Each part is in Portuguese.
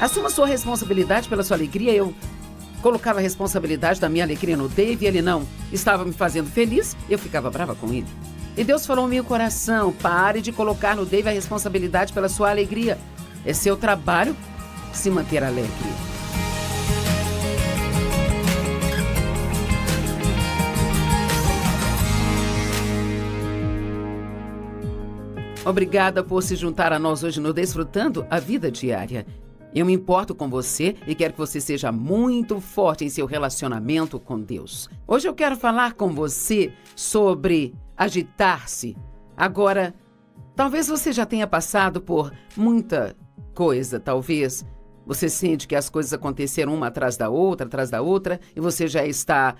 Assuma sua responsabilidade pela sua alegria. Eu colocava a responsabilidade da minha alegria no Dave e ele não estava me fazendo feliz, eu ficava brava com ele. E Deus falou no meu coração: pare de colocar no Dave a responsabilidade pela sua alegria. É seu trabalho se manter alegre. Obrigada por se juntar a nós hoje no Desfrutando a Vida Diária. Eu me importo com você e quero que você seja muito forte em seu relacionamento com Deus. Hoje eu quero falar com você sobre agitar-se. Agora, talvez você já tenha passado por muita coisa, talvez você sente que as coisas aconteceram uma atrás da outra, e você já está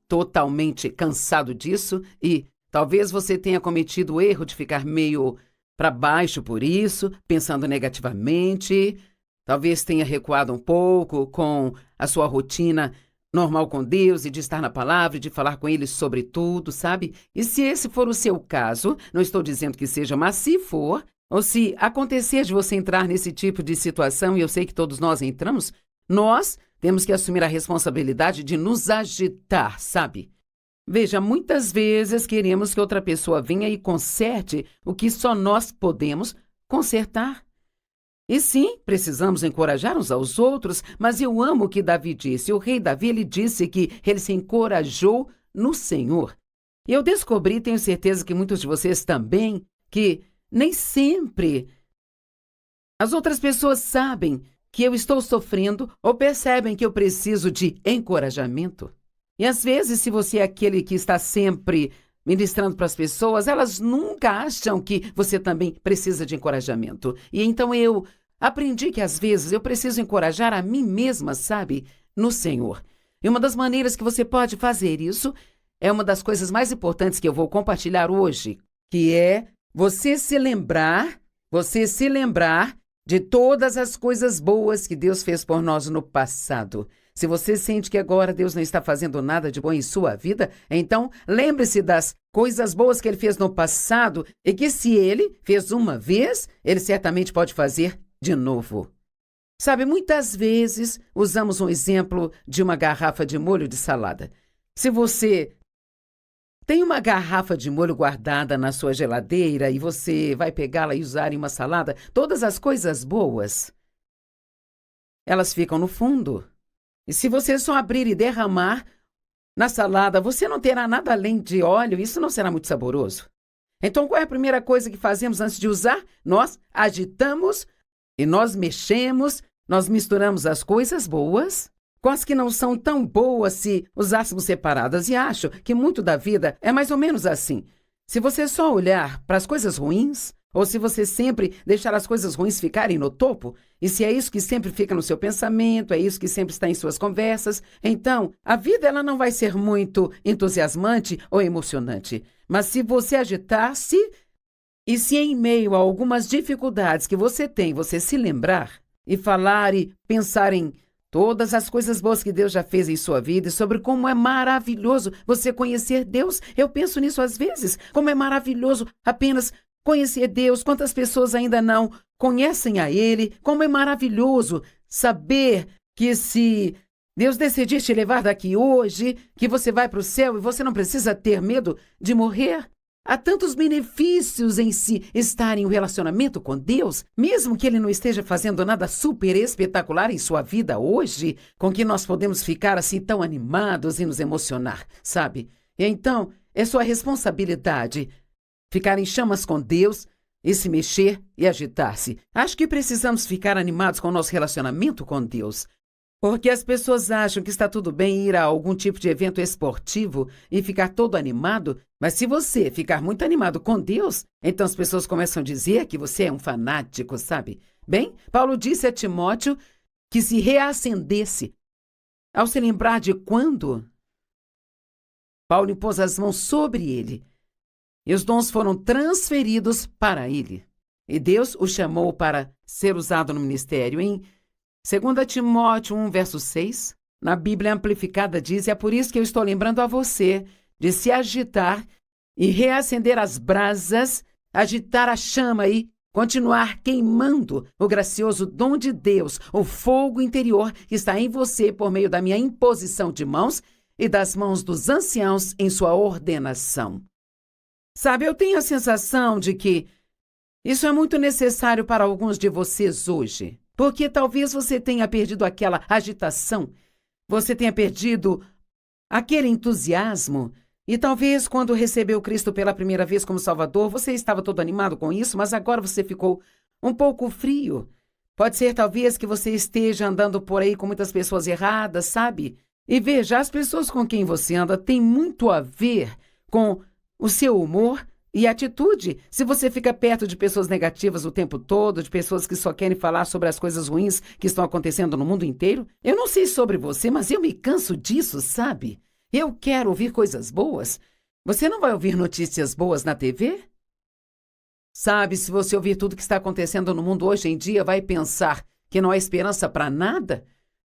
totalmente cansado disso e talvez você tenha cometido o erro de ficar meio para baixo por isso, pensando negativamente. Talvez tenha recuado um pouco com a sua rotina normal com Deus e de estar na palavra e de falar com Ele sobre tudo, sabe? E se esse for o seu caso, não estou dizendo que seja, mas se for, ou se acontecer de você entrar nesse tipo de situação, e eu sei que todos nós entramos, nós temos que assumir a responsabilidade de nos agitar, sabe? Veja, muitas vezes queremos que outra pessoa venha e conserte o que só nós podemos consertar. E sim, precisamos encorajar uns aos outros, mas eu amo o que Davi disse. O rei Davi, ele disse que ele se encorajou no Senhor. E eu descobri, tenho certeza que muitos de vocês também, que nem sempre as outras pessoas sabem que eu estou sofrendo ou percebem que eu preciso de encorajamento. E às vezes, se você é aquele que está sempre ministrando para as pessoas, elas nunca acham que você também precisa de encorajamento. E então eu aprendi que às vezes eu preciso encorajar a mim mesma, sabe, no Senhor. E uma das maneiras que você pode fazer isso é uma das coisas mais importantes que eu vou compartilhar hoje, que é você se lembrar de todas as coisas boas que Deus fez por nós no passado. Se você sente que agora Deus não está fazendo nada de bom em sua vida, então lembre-se das coisas boas que Ele fez no passado e que se Ele fez uma vez, Ele certamente pode fazer de novo. Sabe, muitas vezes usamos um exemplo de uma garrafa de molho de salada. Se você tem uma garrafa de molho guardada na sua geladeira e você vai pegá-la e usar em uma salada, todas as coisas boas, elas ficam no fundo. E se você só abrir e derramar na salada, você não terá nada além de óleo, isso não será muito saboroso. Então, qual é a primeira coisa que fazemos antes de usar? Nós agitamos e nós mexemos, nós misturamos as coisas boas com as que não são tão boas se usássemos separadas. E acho que muito da vida é mais ou menos assim. Se você só olhar para as coisas ruins, ou se você sempre deixar as coisas ruins ficarem no topo, e se é isso que sempre fica no seu pensamento, é isso que sempre está em suas conversas, então a vida ela não vai ser muito entusiasmante ou emocionante. Mas se você agitar-se, e se em meio a algumas dificuldades que você tem, você se lembrar e falar e pensar em todas as coisas boas que Deus já fez em sua vida e sobre como é maravilhoso você conhecer Deus. Eu penso nisso às vezes, como é maravilhoso apenas conhecer Deus, quantas pessoas ainda não conhecem a Ele, como é maravilhoso saber que se Deus decidir te levar daqui hoje, que você vai para o céu e você não precisa ter medo de morrer. Há tantos benefícios em se estar em um relacionamento com Deus, mesmo que Ele não esteja fazendo nada super espetacular em sua vida hoje, com que nós podemos ficar assim tão animados e nos emocionar, sabe? E então, é sua responsabilidade ficar em chamas com Deus e se mexer e agitar-se. Acho que precisamos ficar animados com o nosso relacionamento com Deus. Porque as pessoas acham que está tudo bem ir a algum tipo de evento esportivo e ficar todo animado, mas se você ficar muito animado com Deus, então as pessoas começam a dizer que você é um fanático, sabe? Bem, Paulo disse a Timóteo que se reacendesse ao se lembrar de quando Paulo impôs as mãos sobre ele e os dons foram transferidos para ele. E Deus o chamou para ser usado no ministério. Em 2 Timóteo 1, verso 6, na Bíblia Amplificada diz: é por isso que eu estou lembrando a você de se agitar e reacender as brasas, agitar a chama e continuar queimando o gracioso dom de Deus, o fogo interior que está em você por meio da minha imposição de mãos e das mãos dos anciãos em sua ordenação. Sabe, eu tenho a sensação de que isso é muito necessário para alguns de vocês hoje, porque talvez você tenha perdido aquela agitação, você tenha perdido aquele entusiasmo, e talvez quando recebeu Cristo pela primeira vez como Salvador, você estava todo animado com isso, mas agora você ficou um pouco frio. Pode ser talvez que você esteja andando por aí com muitas pessoas erradas, sabe? E veja, as pessoas com quem você anda têm muito a ver com o seu humor e atitude. Se você fica perto de pessoas negativas o tempo todo, de pessoas que só querem falar sobre as coisas ruins que estão acontecendo no mundo inteiro, eu não sei sobre você, mas eu me canso disso, sabe? Eu quero ouvir coisas boas. Você não vai ouvir notícias boas na TV? Sabe, se você ouvir tudo que está acontecendo no mundo hoje em dia, vai pensar que não há esperança para nada?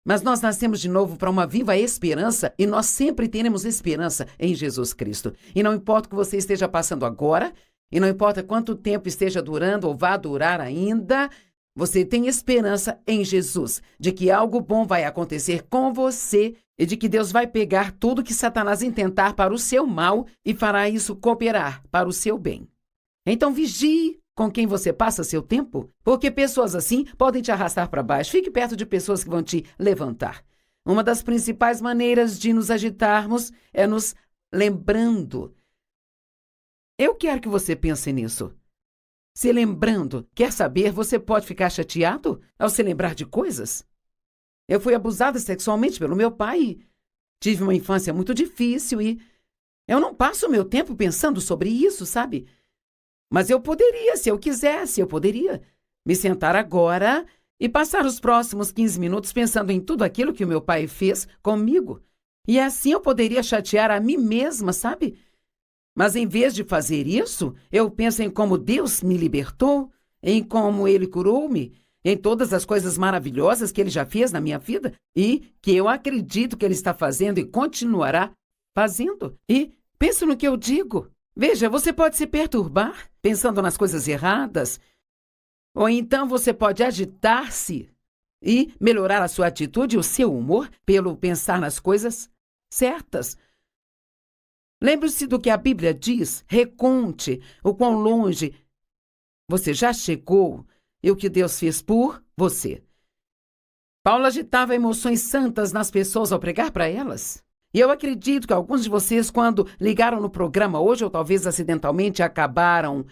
Mas nós nascemos de novo para uma viva esperança e nós sempre teremos esperança em Jesus Cristo. E não importa o que você esteja passando agora, e não importa quanto tempo esteja durando ou vá durar ainda, você tem esperança em Jesus, de que algo bom vai acontecer com você e de que Deus vai pegar tudo que Satanás intentar para o seu mal e fará isso cooperar para o seu bem. Então vigie com quem você passa seu tempo, porque pessoas assim podem te arrastar para baixo. Fique perto de pessoas que vão te levantar. Uma das principais maneiras de nos agitarmos é nos lembrando. Eu quero que você pense nisso. Se lembrando, quer saber, você pode ficar chateado ao se lembrar de coisas? Eu fui abusada sexualmente pelo meu pai. Tive uma infância muito difícil e eu não passo o meu tempo pensando sobre isso, sabe? Mas eu poderia, se eu quisesse, eu poderia me sentar agora e passar os próximos 15 minutos pensando em tudo aquilo que o meu pai fez comigo. E assim eu poderia chatear a mim mesma, sabe? Mas em vez de fazer isso, eu penso em como Deus me libertou, em como Ele curou-me, em todas as coisas maravilhosas que Ele já fez na minha vida e que eu acredito que Ele está fazendo e continuará fazendo. E penso no que eu digo. Veja, você pode se perturbar pensando nas coisas erradas, ou então você pode agitar-se e melhorar a sua atitude e o seu humor pelo pensar nas coisas certas. Lembre-se do que a Bíblia diz, reconte o quão longe você já chegou e o que Deus fez por você. Paulo agitava emoções santas nas pessoas ao pregar para elas. E eu acredito que alguns de vocês, quando ligaram no programa hoje, ou talvez acidentalmente acabaram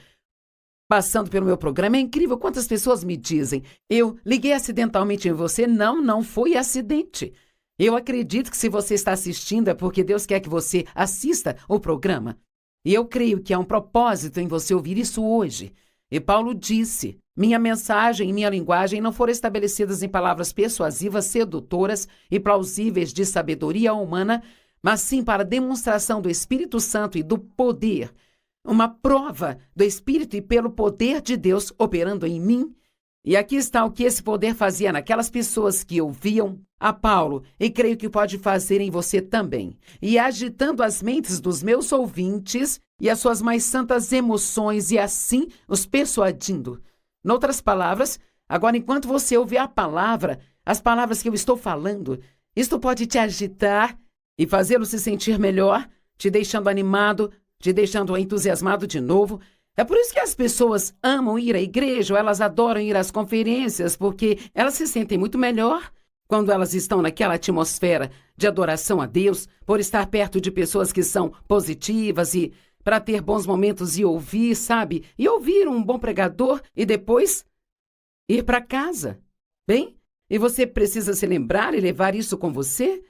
passando pelo meu programa, é incrível quantas pessoas me dizem, eu liguei acidentalmente em você. Não foi acidente. Eu acredito que se você está assistindo é porque Deus quer que você assista o programa. E eu creio que há um propósito em você ouvir isso hoje. E Paulo disse, minha mensagem e minha linguagem não foram estabelecidas em palavras persuasivas, sedutoras e plausíveis de sabedoria humana, mas sim para demonstração do Espírito Santo e do poder, uma prova do Espírito e pelo poder de Deus operando em mim. E aqui está o que esse poder fazia naquelas pessoas que ouviam a Paulo, e creio que pode fazer em você também, e agitando as mentes dos meus ouvintes e as suas mais santas emoções, e assim os persuadindo. Noutras palavras, agora enquanto você ouve a palavra, as palavras que eu estou falando, isto pode te agitar e fazê-lo se sentir melhor, te deixando animado, te deixando entusiasmado de novo. É por isso que as pessoas amam ir à igreja, ou elas adoram ir às conferências, porque elas se sentem muito melhor quando elas estão naquela atmosfera de adoração a Deus, por estar perto de pessoas que são positivas e para ter bons momentos e ouvir, sabe? E ouvir um bom pregador e depois ir para casa. Bem, e você precisa se lembrar e levar isso com você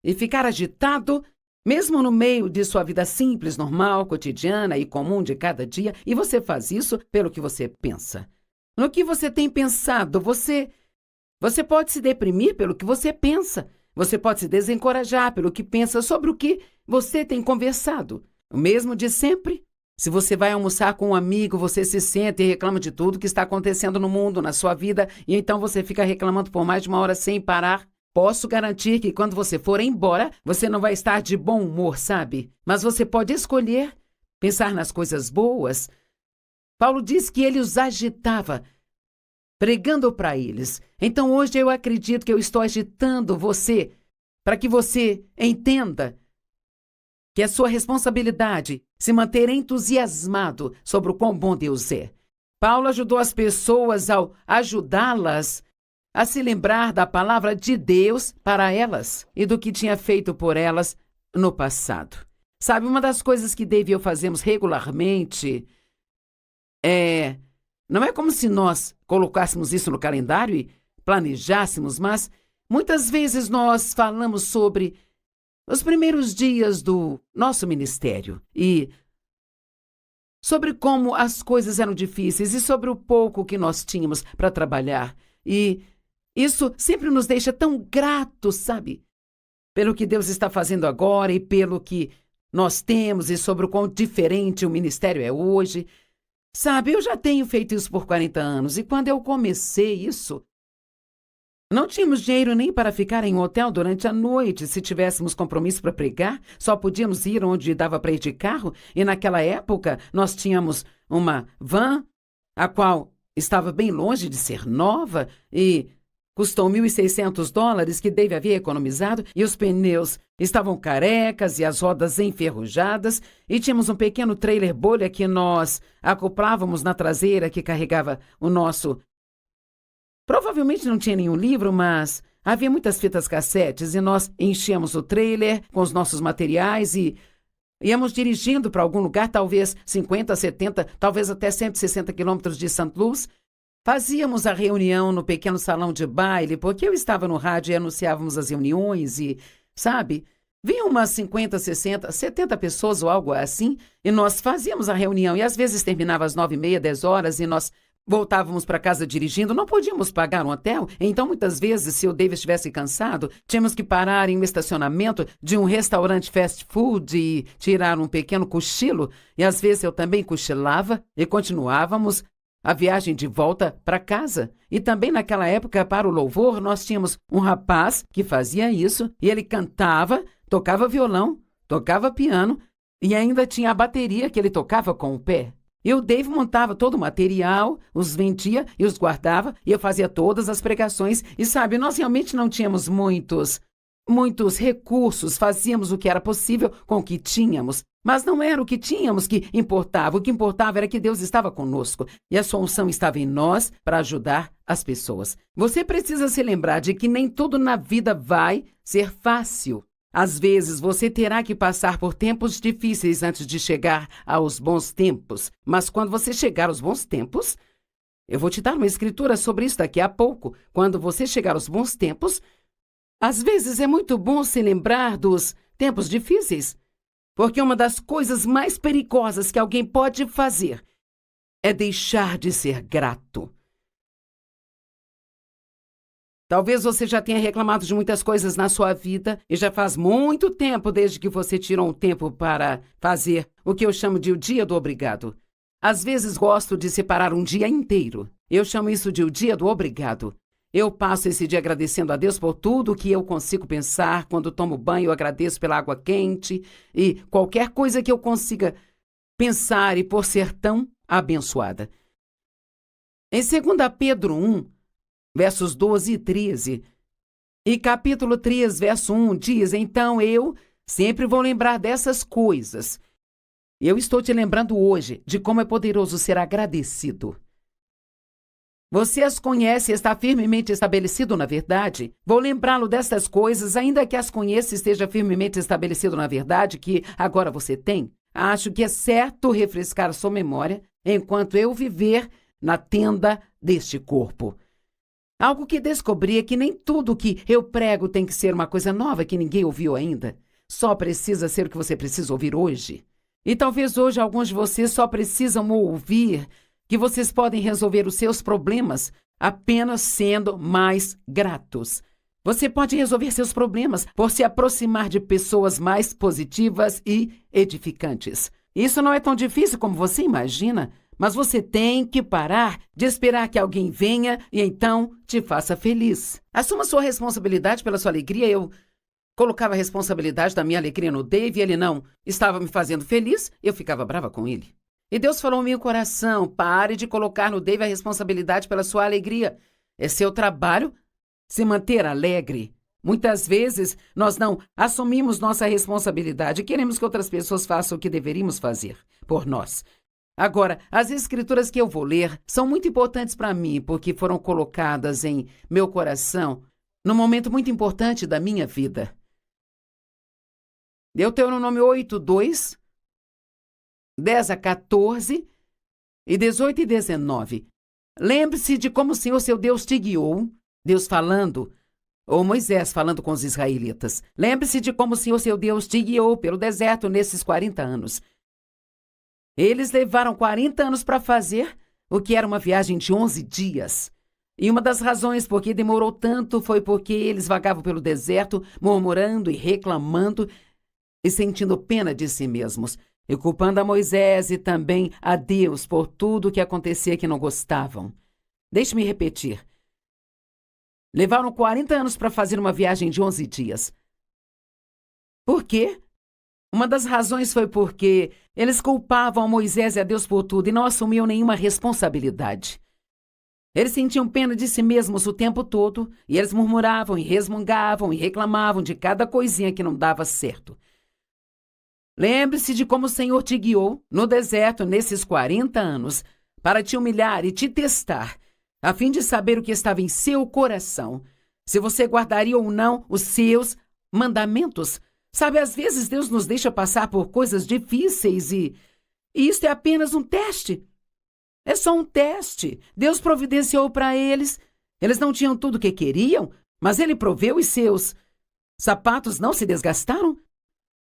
e ficar agitado, mesmo no meio de sua vida simples, normal, cotidiana e comum de cada dia, e você faz isso pelo que você pensa. No que você tem pensado, você pode se deprimir pelo que você pensa. Você pode se desencorajar pelo que pensa sobre o que você tem conversado. O mesmo de sempre. Se você vai almoçar com um amigo, você se senta e reclama de tudo que está acontecendo no mundo, na sua vida, e então você fica reclamando por mais de 1 hora sem parar. Posso garantir que quando você for embora, você não vai estar de bom humor, sabe? Mas você pode escolher pensar nas coisas boas, Paulo diz que ele os agitava, pregando para eles. Então hoje eu acredito que eu estou agitando você, para que você entenda que é sua responsabilidade se manter entusiasmado sobre o quão bom Deus é. Paulo ajudou as pessoas ao ajudá-las a se lembrar da palavra de Deus para elas e do que tinha feito por elas no passado. Sabe, uma das coisas que Dave e eu fazemos regularmente não é como se nós colocássemos isso no calendário e planejássemos, mas muitas vezes nós falamos sobre os primeiros dias do nosso ministério e sobre como as coisas eram difíceis e sobre o pouco que nós tínhamos para trabalhar. E isso sempre nos deixa tão gratos, sabe? Pelo que Deus está fazendo agora e pelo que nós temos e sobre o quão diferente o ministério é hoje. Sabe, eu já tenho feito isso por 40 anos e quando eu comecei isso, não tínhamos dinheiro nem para ficar em um hotel durante a noite. Se tivéssemos compromisso para pregar, só podíamos ir onde dava para ir de carro. E naquela época, nós tínhamos uma van, a qual estava bem longe de ser nova e custou $1.600 que Dave havia economizado. E os pneus estavam carecas e as rodas enferrujadas. E tínhamos um pequeno trailer bolha que nós acoplávamos na traseira que carregava o nosso. Provavelmente não tinha nenhum livro, mas havia muitas fitas cassetes e nós enchíamos o trailer com os nossos materiais e íamos dirigindo para algum lugar, talvez 50, 70, talvez até 160 quilômetros de St. Louis. Fazíamos a reunião no pequeno salão de baile, porque eu estava no rádio e anunciávamos as reuniões e, sabe, vinham umas 50, 60, 70 pessoas ou algo assim e nós fazíamos a reunião e às vezes terminava às 9h30, 10 horas e nós voltávamos para casa dirigindo, não podíamos pagar um hotel, então muitas vezes, se o David estivesse cansado, tínhamos que parar em um estacionamento de um restaurante fast food e tirar um pequeno cochilo, e às vezes eu também cochilava e continuávamos a viagem de volta para casa. E também naquela época, para o louvor, nós tínhamos um rapaz que fazia isso, e ele cantava, tocava violão, tocava piano, e ainda tinha a bateria que ele tocava com o pé. E o Dave montava todo o material, os vendia e os guardava, e eu fazia todas as pregações. E sabe, nós realmente não tínhamos muitos recursos, fazíamos o que era possível com o que tínhamos. Mas não era o que tínhamos que importava, o que importava era que Deus estava conosco, e a sua unção estava em nós para ajudar as pessoas. Você precisa se lembrar de que nem tudo na vida vai ser fácil. Às vezes você terá que passar por tempos difíceis antes de chegar aos bons tempos. Mas quando você chegar aos bons tempos, eu vou te dar uma escritura sobre isso daqui a pouco. Quando você chegar aos bons tempos, às vezes é muito bom se lembrar dos tempos difíceis. Porque uma das coisas mais perigosas que alguém pode fazer é deixar de ser grato. Talvez você já tenha reclamado de muitas coisas na sua vida e já faz muito tempo desde que você tirou um tempo para fazer o que eu chamo de o dia do obrigado. Às vezes gosto de separar um dia inteiro. Eu chamo isso de o dia do obrigado. Eu passo esse dia agradecendo a Deus por tudo que eu consigo pensar. Quando tomo banho, eu agradeço pela água quente e qualquer coisa que eu consiga pensar e por ser tão abençoada. Em 2 Pedro 1, versos 12 e 13. E capítulo 3, verso 1 diz: então eu sempre vou lembrar dessas coisas. Eu estou te lembrando hoje de como é poderoso ser agradecido. Você as conhece e está firmemente estabelecido na verdade. Vou lembrá-lo dessas coisas, ainda que as conheça e esteja firmemente estabelecido na verdade que agora você tem. Acho que é certo refrescar sua memória enquanto eu viver na tenda deste corpo. Algo que descobri é que nem tudo que eu prego tem que ser uma coisa nova que ninguém ouviu ainda. Só precisa ser o que você precisa ouvir hoje. E talvez hoje alguns de vocês só precisam ouvir que vocês podem resolver os seus problemas apenas sendo mais gratos. Você pode resolver seus problemas por se aproximar de pessoas mais positivas e edificantes. Isso não é tão difícil como você imagina. Mas você tem que parar de esperar que alguém venha e então te faça feliz. Assuma sua responsabilidade pela sua alegria. Eu colocava a responsabilidade da minha alegria no Dave e ele não estava me fazendo feliz, eu ficava brava com ele. E Deus falou ao meu coração: pare de colocar no Dave a responsabilidade pela sua alegria. É seu trabalho se manter alegre. Muitas vezes nós não assumimos nossa responsabilidade e queremos que outras pessoas façam o que deveríamos fazer por nós. Agora, as escrituras que eu vou ler são muito importantes para mim, porque foram colocadas em meu coração num momento muito importante da minha vida. Deuteronômio 8:2, 10-14 e 18 e 19. Lembre-se de como o Senhor seu Deus te guiou, Deus falando, ou Moisés falando com os israelitas. Lembre-se de como o Senhor seu Deus te guiou pelo deserto nesses 40 anos. Eles levaram 40 anos para fazer o que era uma viagem de 11 dias. E uma das razões por que demorou tanto foi porque eles vagavam pelo deserto, murmurando e reclamando e sentindo pena de si mesmos, e culpando a Moisés e também a Deus por tudo o que acontecia que não gostavam. Deixe-me repetir. Levaram 40 anos para fazer uma viagem de 11 dias. Por quê? Uma das razões foi porque eles culpavam a Moisés e a Deus por tudo e não assumiam nenhuma responsabilidade. Eles sentiam pena de si mesmos o tempo todo e eles murmuravam e resmungavam e reclamavam de cada coisinha que não dava certo. Lembre-se de como o Senhor te guiou no deserto nesses 40 anos para te humilhar e te testar, a fim de saber o que estava em seu coração, se você guardaria ou não os seus mandamentos. Sabe, às vezes Deus nos deixa passar por coisas difíceis e isso é apenas um teste. É só um teste. Deus providenciou para eles. Eles não tinham tudo o que queriam, mas Ele proveu e seus sapatos não se desgastaram.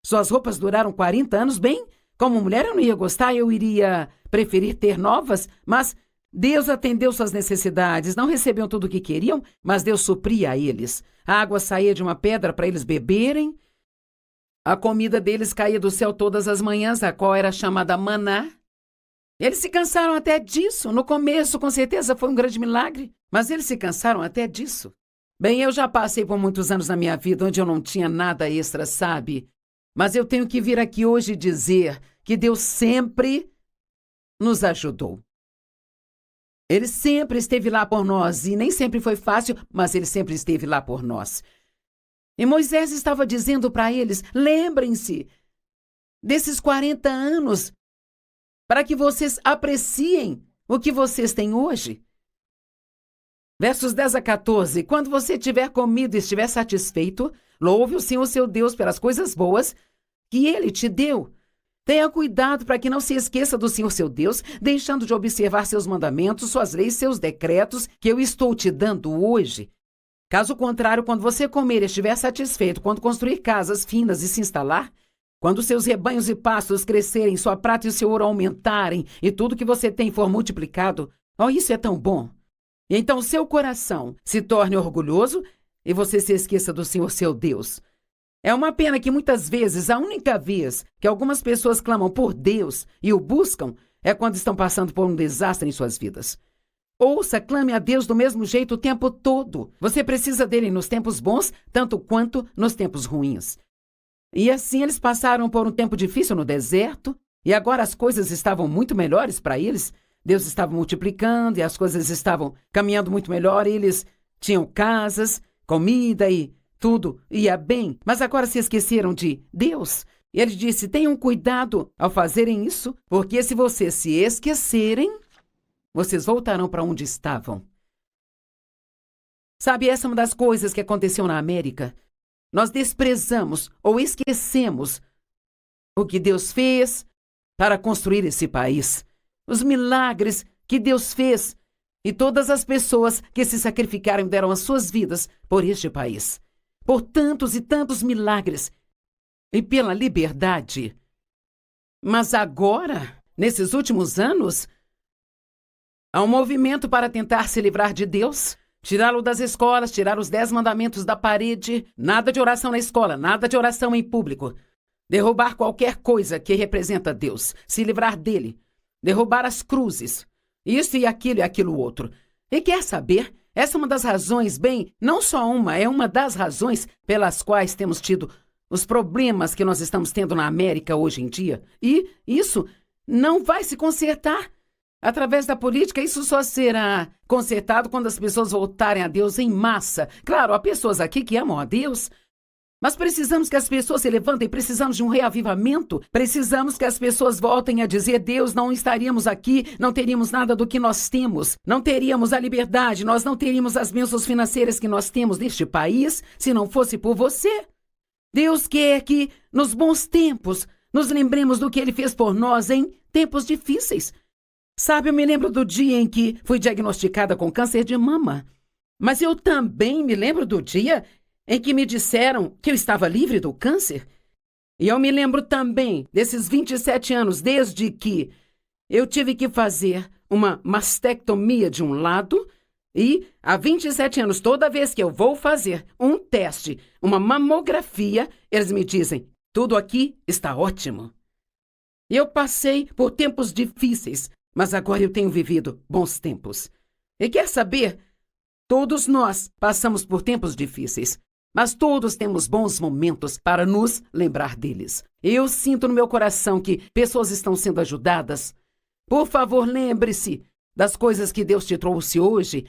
Suas roupas duraram 40 anos. Bem, como mulher eu não ia gostar, eu iria preferir ter novas, mas Deus atendeu suas necessidades. Não recebiam tudo o que queriam, mas Deus supria a eles. A água saía de uma pedra para eles beberem. A comida deles caía do céu todas as manhãs, a qual era chamada maná. Eles se cansaram até disso. No começo, com certeza, foi um grande milagre, mas eles se cansaram até disso. Bem, eu já passei por muitos anos na minha vida onde eu não tinha nada extra, sabe? Mas eu tenho que vir aqui hoje dizer que Deus sempre nos ajudou. Ele sempre esteve lá por nós, e nem sempre foi fácil, mas Ele sempre esteve lá por nós. E Moisés estava dizendo para eles: lembrem-se desses 40 anos, para que vocês apreciem o que vocês têm hoje. Versos 10-14. Quando você tiver comido e estiver satisfeito, louve o Senhor seu Deus pelas coisas boas que Ele te deu. Tenha cuidado para que não se esqueça do Senhor seu Deus, deixando de observar seus mandamentos, suas leis, seus decretos que eu estou te dando hoje. Caso contrário, quando você comer e estiver satisfeito, quando construir casas finas e se instalar, quando seus rebanhos e pastos crescerem, sua prata e o seu ouro aumentarem e tudo que você tem for multiplicado, isso é tão bom. E então seu coração se torne orgulhoso e você se esqueça do Senhor seu Deus. É uma pena que muitas vezes a única vez que algumas pessoas clamam por Deus e o buscam é quando estão passando por um desastre em suas vidas. Ouça, clame a Deus do mesmo jeito o tempo todo. Você precisa dele nos tempos bons, tanto quanto nos tempos ruins. E assim eles passaram por um tempo difícil no deserto, e agora as coisas estavam muito melhores para eles. Deus estava multiplicando e as coisas estavam caminhando muito melhor. Eles tinham casas, comida e tudo ia bem. Mas agora se esqueceram de Deus. E ele disse: tenham cuidado ao fazerem isso, porque se vocês se esquecerem, vocês voltarão para onde estavam. Sabe, essa é uma das coisas que aconteceu na América. Nós desprezamos ou esquecemos o que Deus fez para construir esse país. Os milagres que Deus fez e todas as pessoas que se sacrificaram e deram as suas vidas por este país. Por tantos e tantos milagres e pela liberdade. Mas agora, nesses últimos anos, há um movimento para tentar se livrar de Deus, tirá-lo das escolas, tirar os 10 mandamentos da parede, nada de oração na escola, nada de oração em público, derrubar qualquer coisa que representa Deus, se livrar dele, derrubar as cruzes, isso e aquilo outro. E quer saber? Essa é uma das razões, não só uma, é uma das razões pelas quais temos tido os problemas que nós estamos tendo na América hoje em dia. E isso não vai se consertar. Através da política, isso só será consertado quando as pessoas voltarem a Deus em massa. Claro, há pessoas aqui que amam a Deus, mas precisamos que as pessoas se levantem, precisamos de um reavivamento, precisamos que as pessoas voltem a dizer: Deus, não estaríamos aqui, não teríamos nada do que nós temos, não teríamos a liberdade, nós não teríamos as bênçãos financeiras que nós temos neste país se não fosse por você. Deus quer que, nos bons tempos, nos lembremos do que Ele fez por nós em tempos difíceis. Sabe, eu me lembro do dia em que fui diagnosticada com câncer de mama, mas eu também me lembro do dia em que me disseram que eu estava livre do câncer. E eu me lembro também desses 27 anos, desde que eu tive que fazer uma mastectomia de um lado, e há 27 anos, toda vez que eu vou fazer um teste, uma mamografia, eles me dizem: tudo aqui está ótimo. Eu passei por tempos difíceis, mas agora eu tenho vivido bons tempos. E quer saber? Todos nós passamos por tempos difíceis, mas todos temos bons momentos para nos lembrar deles. Eu sinto no meu coração que pessoas estão sendo ajudadas. Por favor, lembre-se das coisas que Deus te trouxe hoje.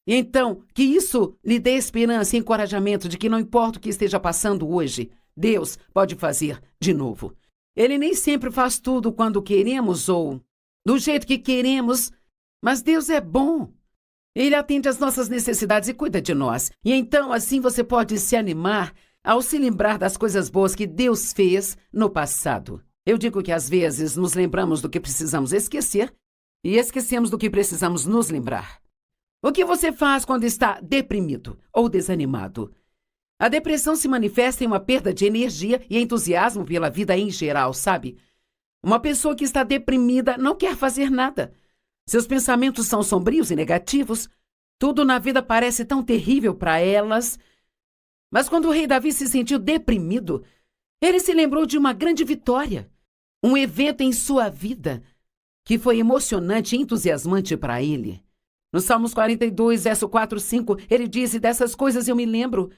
E então, que isso lhe dê esperança e encorajamento de que não importa o que esteja passando hoje, Deus pode fazer de novo. Ele nem sempre faz tudo quando queremos ou do jeito que queremos, mas Deus é bom. Ele atende às nossas necessidades e cuida de nós. E então, assim, você pode se animar ao se lembrar das coisas boas que Deus fez no passado. Eu digo que às vezes nos lembramos do que precisamos esquecer e esquecemos do que precisamos nos lembrar. O que você faz quando está deprimido ou desanimado? A depressão se manifesta em uma perda de energia e entusiasmo pela vida em geral, sabe? Uma pessoa que está deprimida não quer fazer nada. Seus pensamentos são sombrios e negativos. Tudo na vida parece tão terrível para elas. Mas quando o rei Davi se sentiu deprimido, ele se lembrou de uma grande vitória. Um evento em sua vida que foi emocionante e entusiasmante para ele. No Salmos 42, verso 4 e 5, ele diz: dessas coisas eu me lembro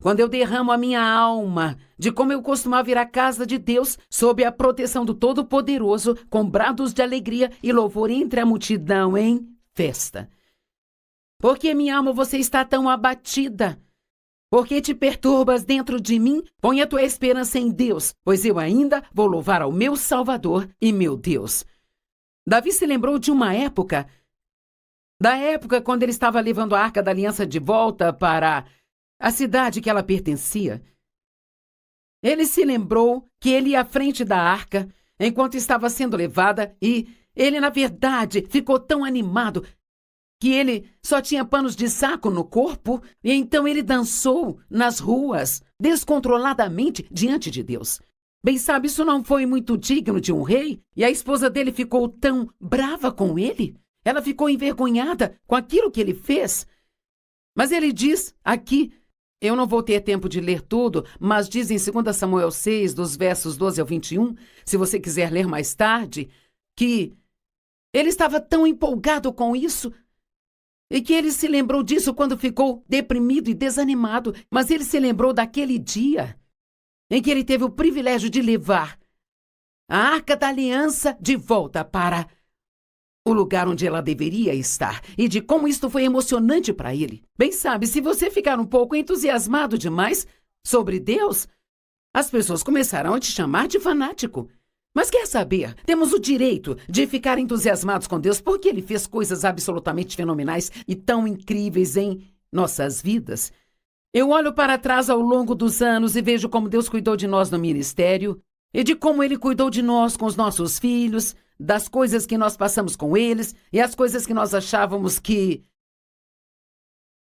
quando eu derramo a minha alma, de como eu costumava ir à casa de Deus, sob a proteção do Todo-Poderoso, com brados de alegria e louvor entre a multidão em festa. Porque, minha alma, você está tão abatida? Porque te perturbas dentro de mim? Põe a tua esperança em Deus, pois eu ainda vou louvar ao meu Salvador e meu Deus. Davi se lembrou de uma época, da época quando ele estava levando a Arca da Aliança de volta para a cidade que ela pertencia. Ele se lembrou que ele ia à frente da arca enquanto estava sendo levada e ele, na verdade, ficou tão animado que ele só tinha panos de saco no corpo e então ele dançou nas ruas, descontroladamente diante de Deus. Bem, sabe, isso não foi muito digno de um rei e a esposa dele ficou tão brava com ele. Ela ficou envergonhada com aquilo que ele fez. Mas ele diz aqui, eu não vou ter tempo de ler tudo, mas diz em 2 Samuel 6, dos versos 12 ao 21, se você quiser ler mais tarde, que ele estava tão empolgado com isso e que ele se lembrou disso quando ficou deprimido e desanimado, mas ele se lembrou daquele dia em que ele teve o privilégio de levar a Arca da Aliança de volta para o lugar onde ela deveria estar, e de como isto foi emocionante para ele. Bem, sabe, se você ficar um pouco entusiasmado demais sobre Deus, as pessoas começarão a te chamar de fanático. Mas quer saber, temos o direito de ficar entusiasmados com Deus porque Ele fez coisas absolutamente fenomenais e tão incríveis em nossas vidas. Eu olho para trás ao longo dos anos e vejo como Deus cuidou de nós no ministério e de como Ele cuidou de nós com os nossos filhos, das coisas que nós passamos com eles e as coisas que nós achávamos que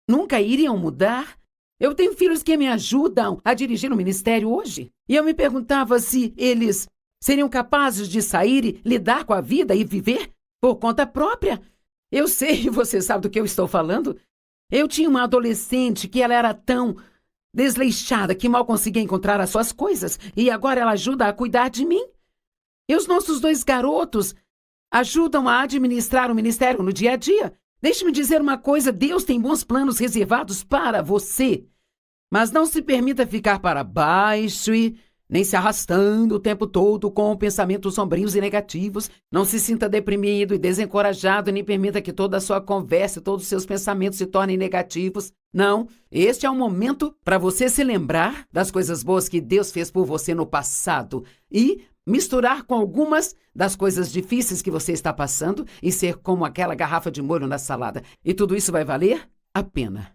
nunca iriam mudar. Eu tenho filhos que me ajudam a dirigir o ministério hoje. E eu me perguntava se eles seriam capazes de sair e lidar com a vida e viver por conta própria. Eu sei, você sabe do que eu estou falando. Eu tinha uma adolescente que ela era tão desleixada que mal conseguia encontrar as suas coisas e agora ela ajuda a cuidar de mim. E os nossos 2 garotos ajudam a administrar o ministério no dia a dia. Deixe-me dizer uma coisa, Deus tem bons planos reservados para você. Mas não se permita ficar para baixo e nem se arrastando o tempo todo com pensamentos sombrios e negativos. Não se sinta deprimido e desencorajado, nem permita que toda a sua conversa, todos os seus pensamentos se tornem negativos. Não, este é um momento para você se lembrar das coisas boas que Deus fez por você no passado e misturar com algumas das coisas difíceis que você está passando e ser como aquela garrafa de molho na salada. E tudo isso vai valer a pena.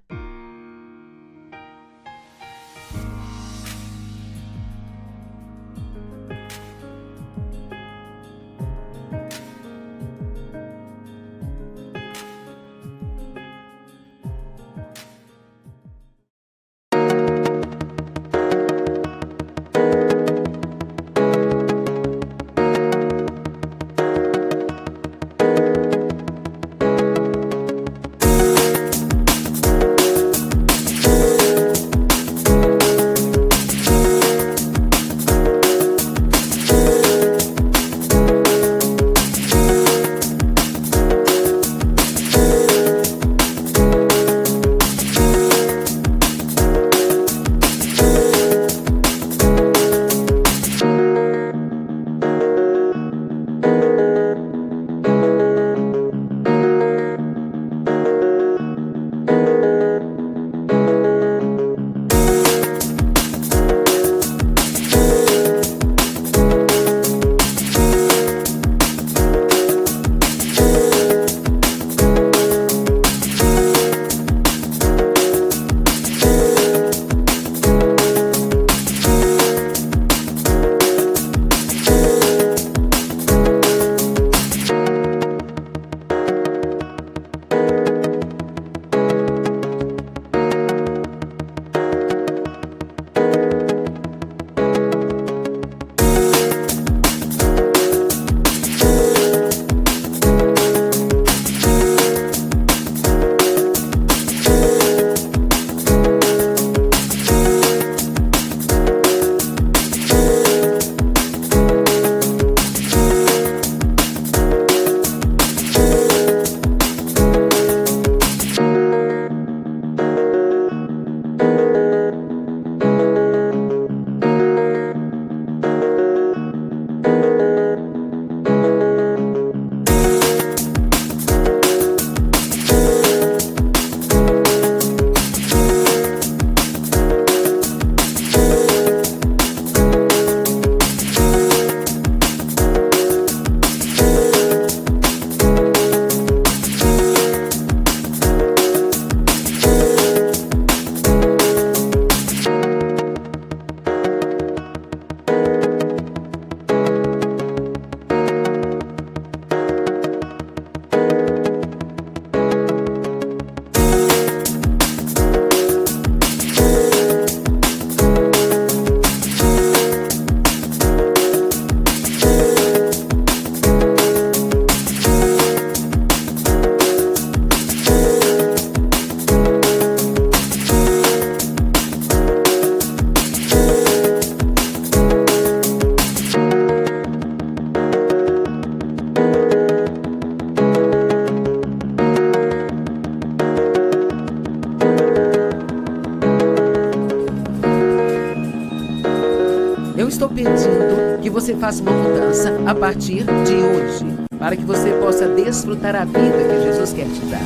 Eu estou pedindo que você faça uma mudança a partir de hoje, para que você possa desfrutar a vida que Jesus quer te dar.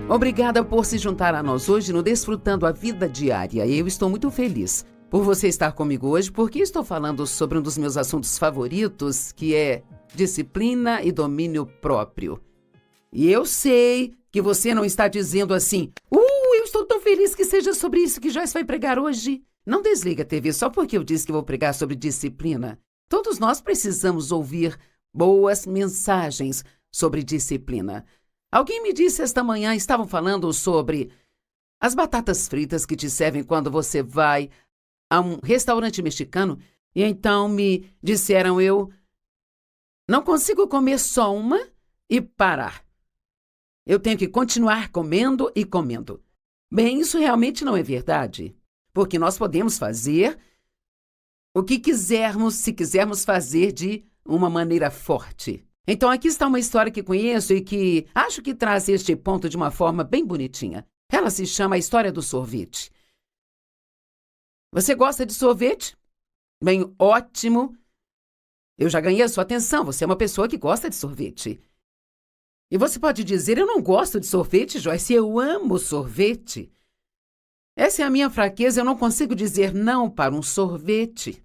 Obrigada por se juntar a nós hoje no Desfrutando a Vida Diária. Eu estou muito feliz por você estar comigo hoje, porque estou falando sobre um dos meus assuntos favoritos, que é disciplina e domínio próprio. E eu sei que você não está dizendo assim, eu estou tão feliz que seja sobre isso que Joyce vai pregar hoje. Não desliga a TV só porque eu disse que vou pregar sobre disciplina. Todos nós precisamos ouvir boas mensagens sobre disciplina. Alguém me disse esta manhã, estavam falando sobre as batatas fritas que te servem quando você vai a um restaurante mexicano, e então me disseram, eu não consigo comer só uma e parar. Eu tenho que continuar comendo e comendo. Bem, isso realmente não é verdade, porque nós podemos fazer o que quisermos, se quisermos fazer de uma maneira forte. Então aqui está uma história que conheço e que acho que traz este ponto de uma forma bem bonitinha. Ela se chama A História do Sorvete. Você gosta de sorvete? Bem, ótimo. Eu já ganhei a sua atenção, você é uma pessoa que gosta de sorvete. E você pode dizer, eu não gosto de sorvete, Joyce, eu amo sorvete. Essa é a minha fraqueza, eu não consigo dizer não para um sorvete.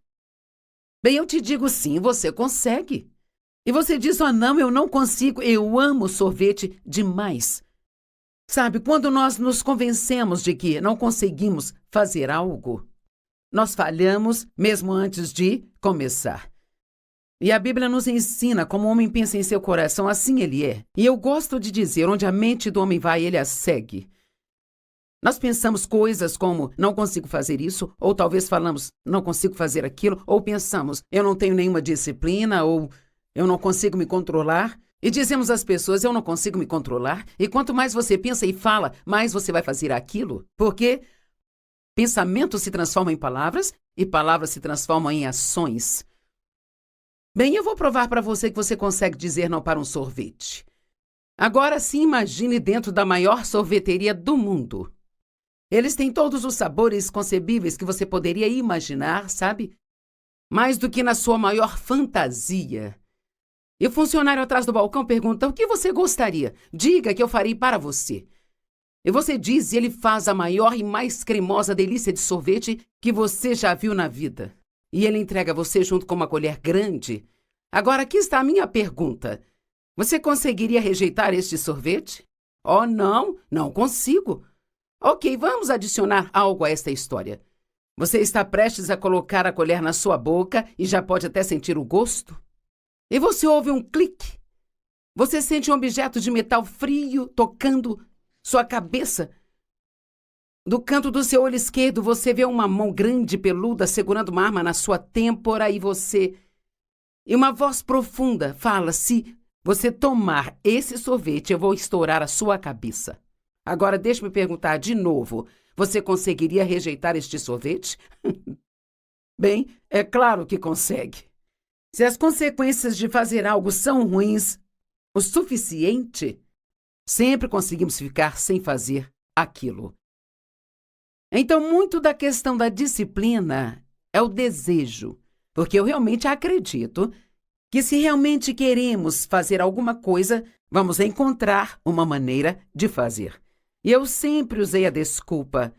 Bem, eu te digo sim, você consegue. E você diz, não, eu não consigo, eu amo sorvete demais. Sabe, quando nós nos convencemos de que não conseguimos fazer algo, nós falhamos mesmo antes de começar. E a Bíblia nos ensina como o homem pensa em seu coração, assim ele é. E eu gosto de dizer, onde a mente do homem vai, ele a segue. Nós pensamos coisas como, não consigo fazer isso, ou talvez falamos, não consigo fazer aquilo, ou pensamos, eu não tenho nenhuma disciplina, ou eu não consigo me controlar. E dizemos às pessoas, eu não consigo me controlar. E quanto mais você pensa e fala, mais você vai fazer aquilo. Porque pensamento se transforma em palavras, e palavras se transformam em ações. Bem, eu vou provar para você que você consegue dizer não para um sorvete. Agora sim, imagine dentro da maior sorveteria do mundo. Eles têm todos os sabores concebíveis que você poderia imaginar, sabe? Mais do que na sua maior fantasia. E o funcionário atrás do balcão pergunta, o que você gostaria? Diga que eu farei para você. E você diz e ele faz a maior e mais cremosa delícia de sorvete que você já viu na vida. E ele entrega a você junto com uma colher grande. Agora, aqui está a minha pergunta. Você conseguiria rejeitar este sorvete? Oh, não, não consigo. Ok, vamos adicionar algo a esta história. Você está prestes a colocar a colher na sua boca e já pode até sentir o gosto? E você ouve um clique. Você sente um objeto de metal frio tocando sua cabeça. Do canto do seu olho esquerdo, você vê uma mão grande, peluda, segurando uma arma na sua têmpora e uma voz profunda fala, se você tomar esse sorvete, eu vou estourar a sua cabeça. Agora, deixe-me perguntar de novo, você conseguiria rejeitar este sorvete? Bem, é claro que consegue. Se as consequências de fazer algo são ruins o suficiente, sempre conseguimos ficar sem fazer aquilo. Então, muito da questão da disciplina é o desejo, porque eu realmente acredito que se realmente queremos fazer alguma coisa, vamos encontrar uma maneira de fazer. E eu sempre usei a desculpa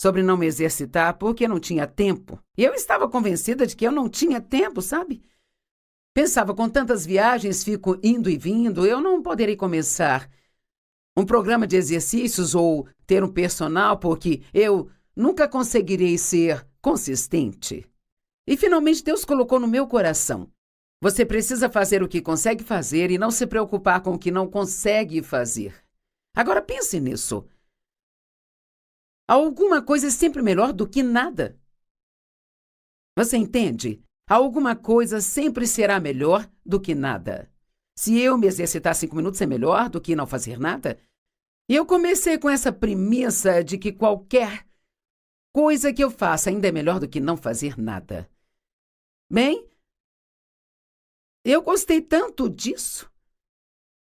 sobre não me exercitar porque não tinha tempo. E eu estava convencida de que eu não tinha tempo, sabe? Pensava, com tantas viagens, fico indo e vindo, eu não poderei começar um programa de exercícios ou ter um personal porque eu nunca conseguirei ser consistente. E finalmente Deus colocou no meu coração. Você precisa fazer o que consegue fazer e não se preocupar com o que não consegue fazer. Agora pense nisso. Alguma coisa é sempre melhor do que nada. Você entende? Alguma coisa sempre será melhor do que nada. Se eu me exercitar 5 minutos é melhor do que não fazer nada? E eu comecei com essa premissa de que qualquer coisa que eu faça ainda é melhor do que não fazer nada. Bem, eu gostei tanto disso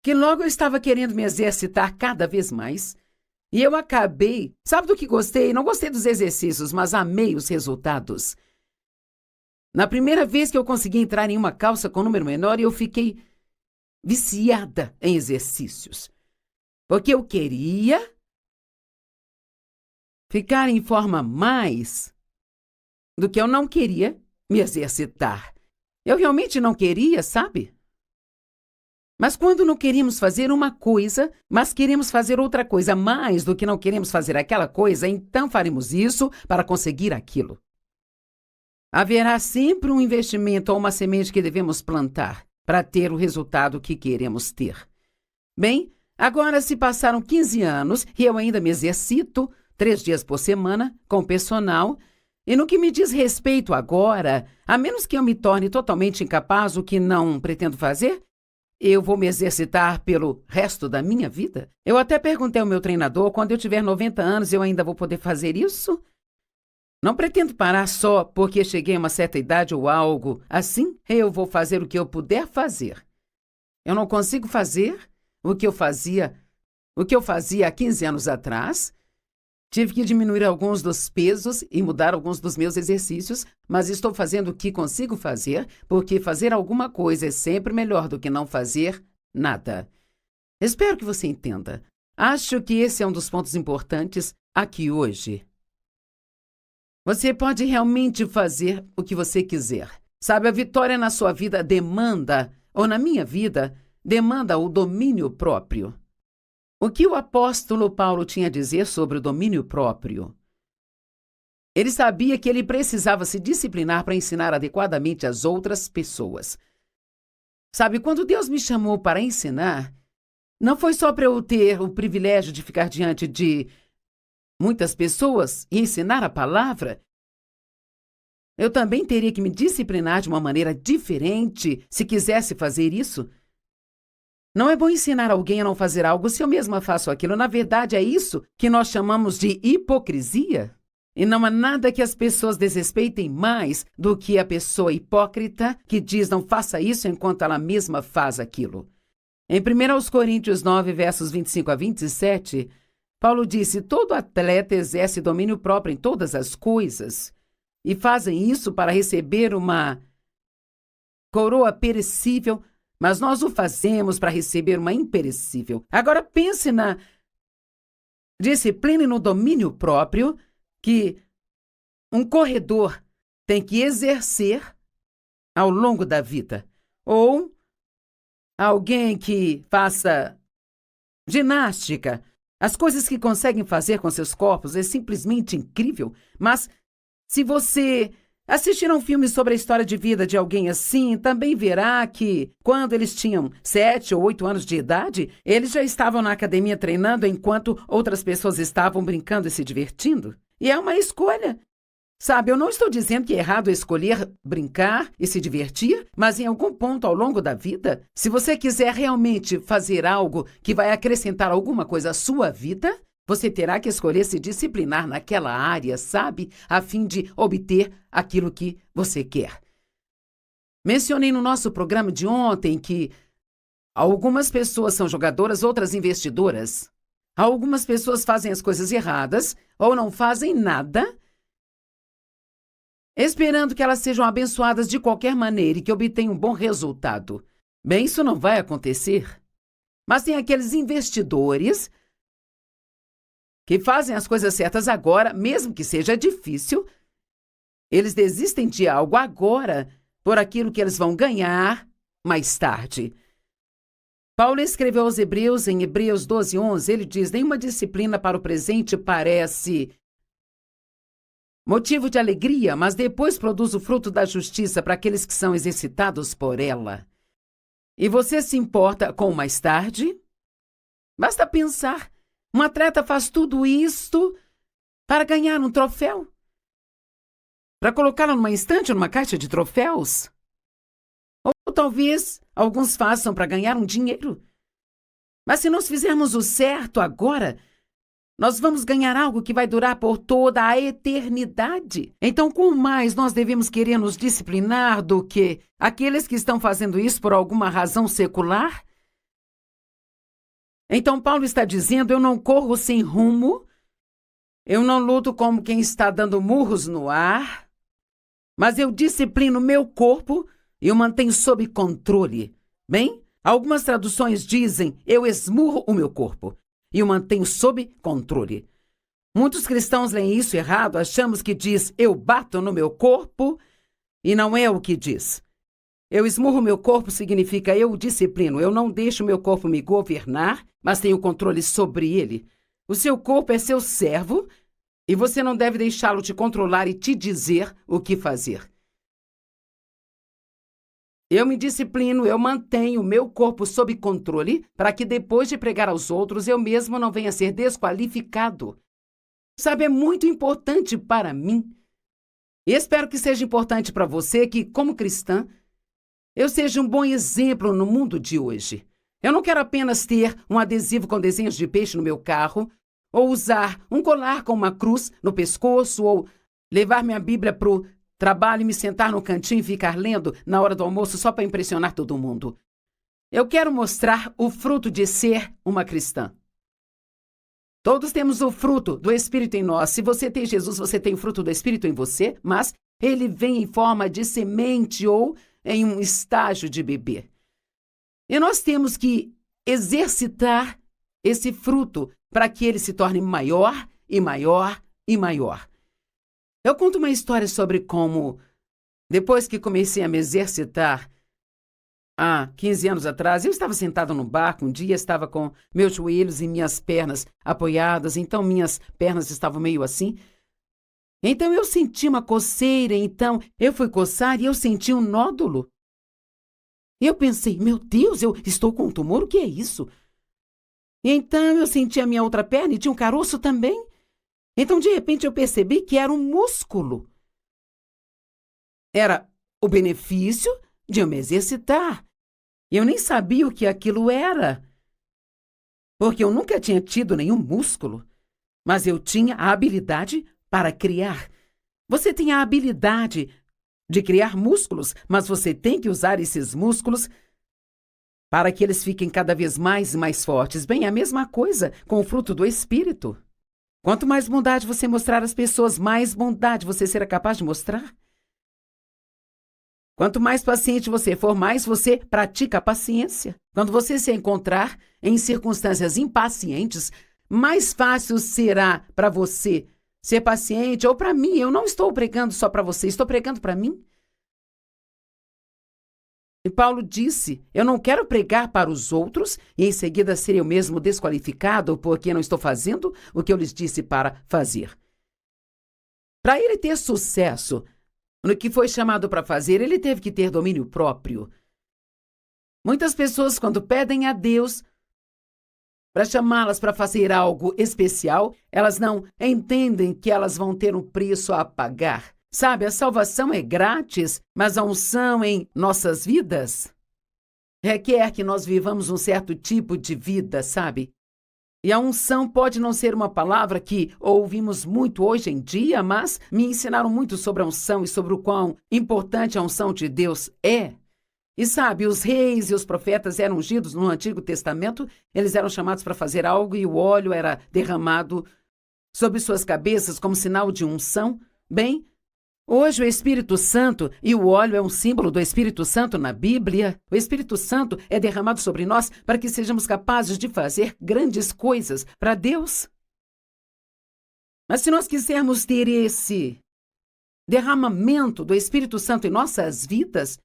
que logo eu estava querendo me exercitar cada vez mais. E eu acabei, sabe do que gostei? Não gostei dos exercícios, mas amei os resultados. Na primeira vez que eu consegui entrar em uma calça com número menor, eu fiquei viciada em exercícios. Porque eu queria ficar em forma mais do que eu não queria me exercitar. Eu realmente não queria, sabe? Mas quando não queremos fazer uma coisa, mas queremos fazer outra coisa mais do que não queremos fazer aquela coisa, então faremos isso para conseguir aquilo. Haverá sempre um investimento ou uma semente que devemos plantar para ter o resultado que queremos ter. Bem, agora se passaram 15 anos e eu ainda me exercito 3 dias por semana com personal. E no que me diz respeito agora, a menos que eu me torne totalmente incapaz, o que não pretendo fazer, eu vou me exercitar pelo resto da minha vida? Eu até perguntei ao meu treinador, quando eu tiver 90 anos, eu ainda vou poder fazer isso? Não pretendo parar só porque cheguei a uma certa idade ou algo assim. Eu vou fazer o que eu puder fazer. Eu não consigo fazer o que eu fazia há 15 anos atrás. Tive que diminuir alguns dos pesos e mudar alguns dos meus exercícios, mas estou fazendo o que consigo fazer, porque fazer alguma coisa é sempre melhor do que não fazer nada. Espero que você entenda. Acho que esse é um dos pontos importantes aqui hoje. Você pode realmente fazer o que você quiser. Sabe, a vitória na sua vida demanda, ou na minha vida, demanda o domínio próprio. O que o apóstolo Paulo tinha a dizer sobre o domínio próprio? Ele sabia que ele precisava se disciplinar para ensinar adequadamente às outras pessoas. Sabe, quando Deus me chamou para ensinar, não foi só para eu ter o privilégio de ficar diante de muitas pessoas e ensinar a palavra. Eu também teria que me disciplinar de uma maneira diferente se quisesse fazer isso. Não é bom ensinar alguém a não fazer algo se eu mesma faço aquilo. Na verdade, é isso que nós chamamos de hipocrisia. E não há nada que as pessoas desrespeitem mais do que a pessoa hipócrita que diz não faça isso enquanto ela mesma faz aquilo. Em 1 Coríntios 9, versos 25 a 27, Paulo disse: todo atleta exerce domínio próprio em todas as coisas e fazem isso para receber uma coroa perecível, mas nós o fazemos para receber uma imperecível. Agora pense na disciplina e no domínio próprio que um corredor tem que exercer ao longo da vida. Ou alguém que faça ginástica. As coisas que conseguem fazer com seus corpos é simplesmente incrível. Mas se você assistir a um filme sobre a história de vida de alguém assim, também verá que, quando eles tinham 7 ou 8 anos de idade, eles já estavam na academia treinando enquanto outras pessoas estavam brincando e se divertindo. E é uma escolha. Sabe, eu não estou dizendo que é errado escolher brincar e se divertir, mas em algum ponto ao longo da vida, se você quiser realmente fazer algo que vai acrescentar alguma coisa à sua vida, você terá que escolher se disciplinar naquela área, sabe? A fim de obter aquilo que você quer. Mencionei no nosso programa de ontem que algumas pessoas são jogadoras, outras investidoras. Algumas pessoas fazem as coisas erradas ou não fazem nada, esperando que elas sejam abençoadas de qualquer maneira e que obtenham um bom resultado. Bem, isso não vai acontecer. Mas tem aqueles investidores que fazem as coisas certas agora, mesmo que seja difícil. Eles desistem de algo agora por aquilo que eles vão ganhar mais tarde. Paulo escreveu aos Hebreus, em Hebreus 12:11, ele diz: nenhuma disciplina para o presente parece motivo de alegria, mas depois produz o fruto da justiça para aqueles que são exercitados por ela. E você se importa com o mais tarde? Basta pensar. Um atleta faz tudo isto para ganhar um troféu? Para colocá-lo numa estante, numa caixa de troféus? Ou talvez alguns façam para ganhar um dinheiro. Mas se nós fizermos o certo agora, nós vamos ganhar algo que vai durar por toda a eternidade. Então, com mais nós devemos querer nos disciplinar do que aqueles que estão fazendo isso por alguma razão secular? Então, Paulo está dizendo: eu não corro sem rumo, eu não luto como quem está dando murros no ar, mas eu disciplino meu corpo e o mantenho sob controle. Bem, algumas traduções dizem: eu esmurro o meu corpo e o mantenho sob controle. Muitos cristãos leem isso errado, achamos que diz: eu bato no meu corpo, e não é o que diz. Eu esmurro meu corpo significa eu o disciplino, eu não deixo meu corpo me governar, mas tenho controle sobre ele. O seu corpo é seu servo e você não deve deixá-lo te controlar e te dizer o que fazer. Eu me disciplino, eu mantenho o meu corpo sob controle para que depois de pregar aos outros eu mesmo não venha a ser desqualificado. Sabe, é muito importante para mim. E espero que seja importante para você que, como cristã, eu seja um bom exemplo no mundo de hoje. Eu não quero apenas ter um adesivo com desenhos de peixe no meu carro, ou usar um colar com uma cruz no pescoço, ou levar minha Bíblia para o trabalho e me sentar no cantinho e ficar lendo na hora do almoço só para impressionar todo mundo. Eu quero mostrar o fruto de ser uma cristã. Todos temos o fruto do Espírito em nós. Se você tem Jesus, você tem o fruto do Espírito em você, mas ele vem em forma de semente ou em um estágio de bebê. E nós temos que exercitar esse fruto para que ele se torne maior e maior e maior. Eu conto uma história sobre como, depois que comecei a me exercitar, há 15 anos atrás, eu estava sentado no barco, um dia estava com meus joelhos e minhas pernas apoiadas, então minhas pernas estavam meio assim. Então eu senti uma coceira, então eu fui coçar e eu senti um nódulo. Eu pensei, meu Deus, eu estou com um tumor, o que é isso? E então eu senti a minha outra perna e tinha um caroço também. Então de repente eu percebi que era um músculo. Era o benefício de eu me exercitar. Eu nem sabia o que aquilo era, porque eu nunca tinha tido nenhum músculo, mas eu tinha a habilidade para criar. Você tem a habilidade de criar músculos, mas você tem que usar esses músculos para que eles fiquem cada vez mais e mais fortes. Bem, a mesma coisa com o fruto do Espírito. Quanto mais bondade você mostrar às pessoas, mais bondade você será capaz de mostrar. Quanto mais paciente você for, mais você pratica a paciência. Quando você se encontrar em circunstâncias impacientes, mais fácil será para você ser paciente ou para mim. Eu não estou pregando só para você, estou pregando para mim. E Paulo disse, eu não quero pregar para os outros e em seguida ser eu mesmo desqualificado porque não estou fazendo o que eu lhes disse para fazer. Para ele ter sucesso no que foi chamado para fazer, ele teve que ter domínio próprio. Muitas pessoas, quando pedem a Deus para chamá-las para fazer algo especial, elas não entendem que elas vão ter um preço a pagar. Sabe, a salvação é grátis, mas a unção em nossas vidas requer que nós vivamos um certo tipo de vida, sabe? E a unção pode não ser uma palavra que ouvimos muito hoje em dia, mas me ensinaram muito sobre a unção e sobre o quão importante a unção de Deus é. E sabe, os reis e os profetas eram ungidos no Antigo Testamento, eles eram chamados para fazer algo e o óleo era derramado sobre suas cabeças como sinal de unção. Bem, hoje o Espírito Santo e o óleo é um símbolo do Espírito Santo na Bíblia. O Espírito Santo é derramado sobre nós para que sejamos capazes de fazer grandes coisas para Deus. Mas se nós quisermos ter esse derramamento do Espírito Santo em nossas vidas,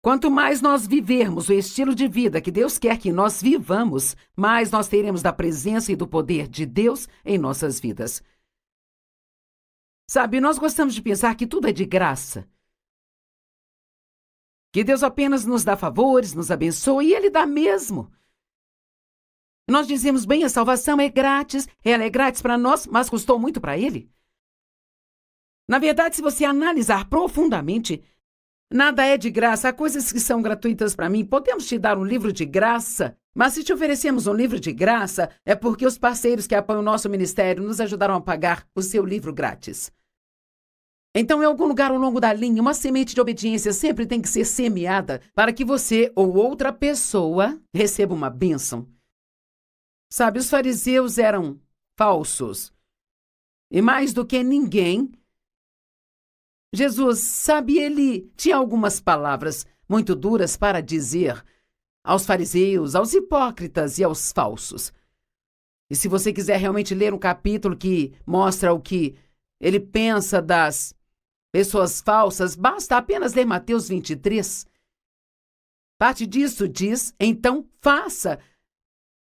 quanto mais nós vivermos o estilo de vida que Deus quer que nós vivamos, mais nós teremos da presença e do poder de Deus em nossas vidas. Sabe, nós gostamos de pensar que tudo é de graça. Que Deus apenas nos dá favores, nos abençoa e Ele dá mesmo. Nós dizemos, bem, a salvação é grátis, ela é grátis para nós, mas custou muito para Ele. Na verdade, se você analisar profundamente, nada é de graça. Há coisas que são gratuitas para mim. Podemos te dar um livro de graça, mas se te oferecemos um livro de graça, é porque os parceiros que apoiam o nosso ministério nos ajudaram a pagar o seu livro grátis. Então, em algum lugar ao longo da linha, uma semente de obediência sempre tem que ser semeada para que você ou outra pessoa receba uma bênção. Sabe, os fariseus eram falsos. E mais do que ninguém, Jesus, sabe, ele tinha algumas palavras muito duras para dizer aos fariseus, aos hipócritas e aos falsos. E se você quiser realmente ler um capítulo que mostra o que ele pensa das pessoas falsas, basta apenas ler Mateus 23. Parte disso diz, então faça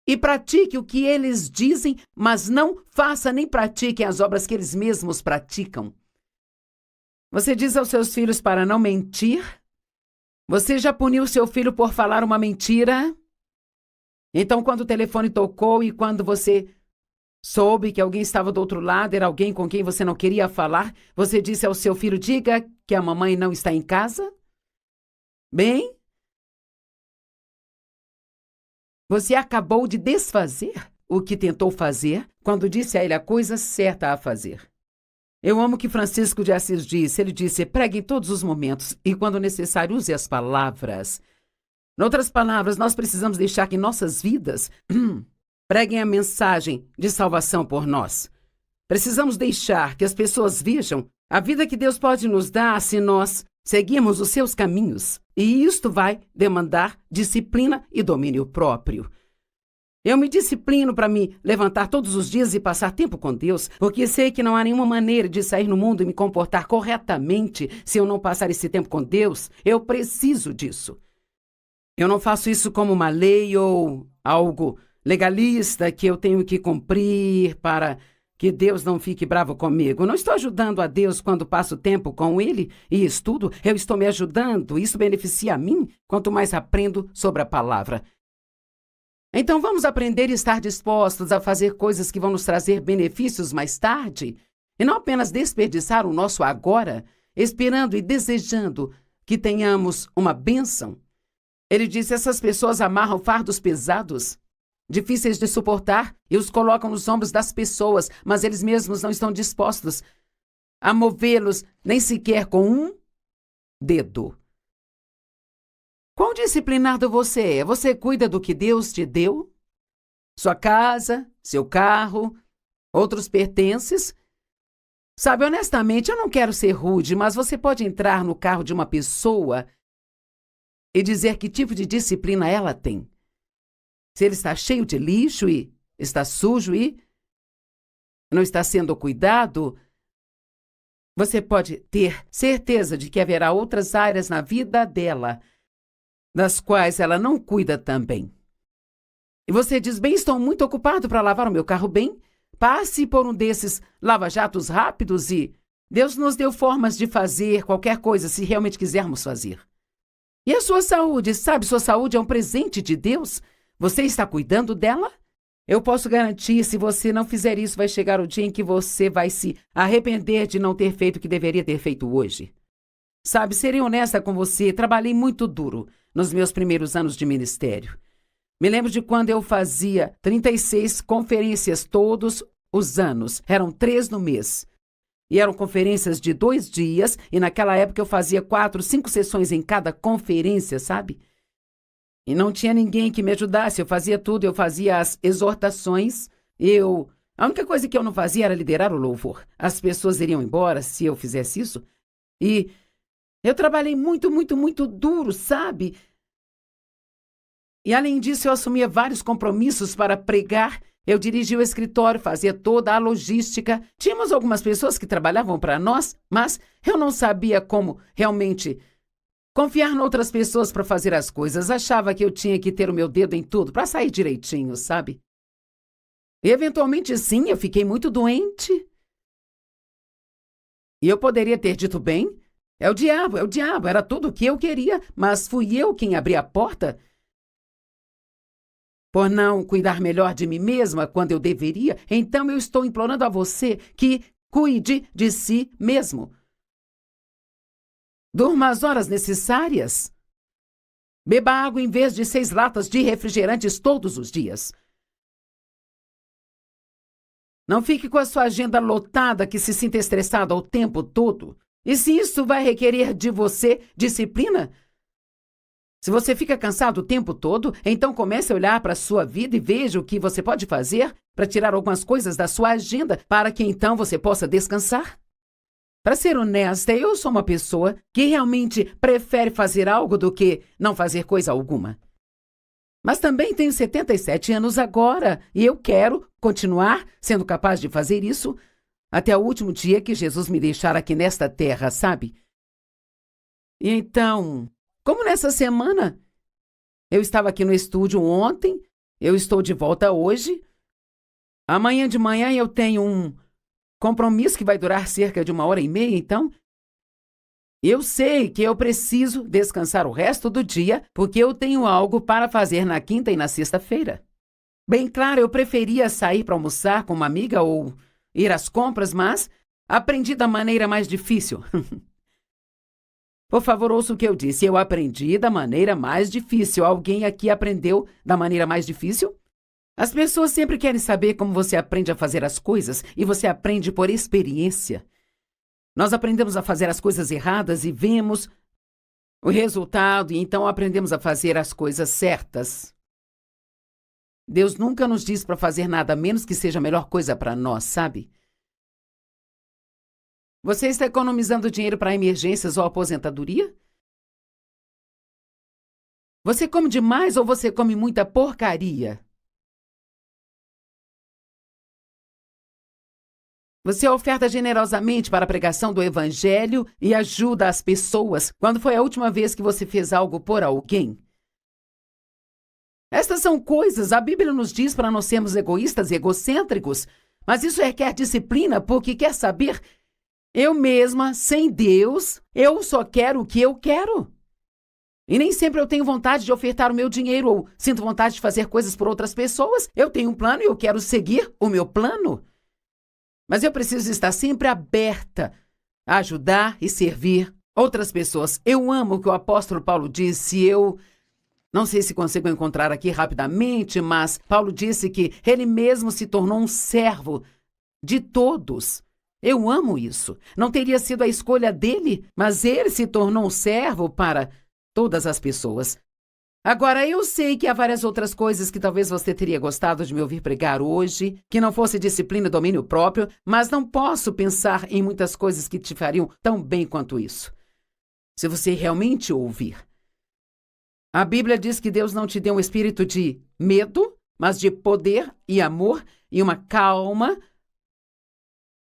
e pratique o que eles dizem, mas não faça nem pratiquem as obras que eles mesmos praticam. Você diz aos seus filhos para não mentir? Você já puniu seu filho por falar uma mentira? Então, quando o telefone tocou e quando você soube que alguém estava do outro lado, era alguém com quem você não queria falar, você disse ao seu filho, diga que a mamãe não está em casa? Bem, você acabou de desfazer o que tentou fazer quando disse a ele a coisa certa a fazer. Eu amo o que Francisco de Assis disse. Ele disse, pregue em todos os momentos e, quando necessário, use as palavras. Em outras palavras, nós precisamos deixar que nossas vidas preguem a mensagem de salvação por nós. Precisamos deixar que as pessoas vejam a vida que Deus pode nos dar se nós seguirmos os seus caminhos. E isto vai demandar disciplina e domínio próprio. Eu me disciplino para me levantar todos os dias e passar tempo com Deus, porque sei que não há nenhuma maneira de sair no mundo e me comportar corretamente se eu não passar esse tempo com Deus. Eu preciso disso. Eu não faço isso como uma lei ou algo legalista que eu tenho que cumprir para que Deus não fique bravo comigo. Não estou ajudando a Deus quando passo tempo com Ele e estudo. Eu estou me ajudando. Isso beneficia a mim quanto mais aprendo sobre a palavra. Então vamos aprender e estar dispostos a fazer coisas que vão nos trazer benefícios mais tarde e não apenas desperdiçar o nosso agora, esperando e desejando que tenhamos uma bênção. Ele disse: essas pessoas amarram fardos pesados, difíceis de suportar, e os colocam nos ombros das pessoas, mas eles mesmos não estão dispostos a movê-los nem sequer com um dedo. Quão disciplinado você é? Você cuida do que Deus te deu? Sua casa, seu carro, outros pertences? Sabe, honestamente, eu não quero ser rude, mas você pode entrar no carro de uma pessoa e dizer que tipo de disciplina ela tem. Se ele está cheio de lixo e está sujo e não está sendo cuidado, você pode ter certeza de que haverá outras áreas na vida dela das quais ela não cuida também. E você diz: bem, estou muito ocupado para lavar o meu carro bem. Passe por um desses lava-jatos rápidos e Deus nos deu formas de fazer qualquer coisa se realmente quisermos fazer. E a sua saúde, sabe, sua saúde é um presente de Deus. Você está cuidando dela? Eu posso garantir, se você não fizer isso, vai chegar o dia em que você vai se arrepender de não ter feito o que deveria ter feito hoje. Sabe, serei honesta com você, trabalhei muito duro nos meus primeiros anos de ministério. Me lembro de quando eu fazia 36 conferências todos os anos. Eram 3 no mês. E eram conferências de 2 dias, e naquela época eu fazia 4, 5 sessões em cada conferência, sabe? E não tinha ninguém que me ajudasse, eu fazia tudo, eu fazia as exortações, A única coisa que eu não fazia era liderar o louvor. As pessoas iriam embora se eu fizesse isso. E eu trabalhei muito, muito, muito duro, sabe? E além disso, eu assumia vários compromissos para pregar. Eu dirigia o escritório, fazia toda a logística. Tínhamos algumas pessoas que trabalhavam para nós, mas eu não sabia como realmente confiar em outras pessoas para fazer as coisas. Achava que eu tinha que ter o meu dedo em tudo para sair direitinho, sabe? E eventualmente, sim, eu fiquei muito doente. E eu poderia ter dito: bem, é o diabo, era tudo o que eu queria, mas fui eu quem abri a porta por não cuidar melhor de mim mesma quando eu deveria. Então eu estou implorando a você que cuide de si mesmo. Durma as horas necessárias. Beba água em vez de 6 latas de refrigerantes todos os dias. Não fique com a sua agenda lotada que se sinta estressado o tempo todo. E se isso vai requerer de você disciplina? Se você fica cansado o tempo todo, então comece a olhar para a sua vida e veja o que você pode fazer para tirar algumas coisas da sua agenda para que então você possa descansar. Para ser honesta, eu sou uma pessoa que realmente prefere fazer algo do que não fazer coisa alguma. Mas também tenho 77 anos agora e eu quero continuar sendo capaz de fazer isso até o último dia que Jesus me deixar aqui nesta terra, sabe? E então, como nessa semana, eu estava aqui no estúdio ontem, eu estou de volta hoje. Amanhã de manhã eu tenho um compromisso que vai durar cerca de 1h30, então eu sei que eu preciso descansar o resto do dia, porque eu tenho algo para fazer na quinta e na sexta-feira. Bem claro, eu preferia sair para almoçar com uma amiga ou ir às compras, mas aprendi da maneira mais difícil. Por favor, ouça o que eu disse. Eu aprendi da maneira mais difícil. Alguém aqui aprendeu da maneira mais difícil? As pessoas sempre querem saber como você aprende a fazer as coisas, e você aprende por experiência. Nós aprendemos a fazer as coisas erradas e vemos o resultado e então aprendemos a fazer as coisas certas. Deus nunca nos diz para fazer nada menos que seja a melhor coisa para nós, sabe? Você está economizando dinheiro para emergências ou aposentadoria? Você come demais ou você come muita porcaria? Você oferta generosamente para a pregação do Evangelho e ajuda as pessoas. Quando foi a última vez que você fez algo por alguém? Estas são coisas, a Bíblia nos diz para não sermos egoístas e egocêntricos, mas isso requer disciplina, porque quer saber, eu mesma, sem Deus, eu só quero o que eu quero. E nem sempre eu tenho vontade de ofertar o meu dinheiro ou sinto vontade de fazer coisas por outras pessoas. Eu tenho um plano e eu quero seguir o meu plano. Mas eu preciso estar sempre aberta a ajudar e servir outras pessoas. Eu amo o que o apóstolo Paulo disse. Não sei se consigo encontrar aqui rapidamente, mas Paulo disse que ele mesmo se tornou um servo de todos. Eu amo isso. Não teria sido a escolha dele, mas ele se tornou um servo para todas as pessoas. Agora, eu sei que há várias outras coisas que talvez você teria gostado de me ouvir pregar hoje, que não fosse disciplina e domínio próprio, mas não posso pensar em muitas coisas que te fariam tão bem quanto isso. Se você realmente ouvir. A Bíblia diz que Deus não te deu um espírito de medo, mas de poder e amor e uma calma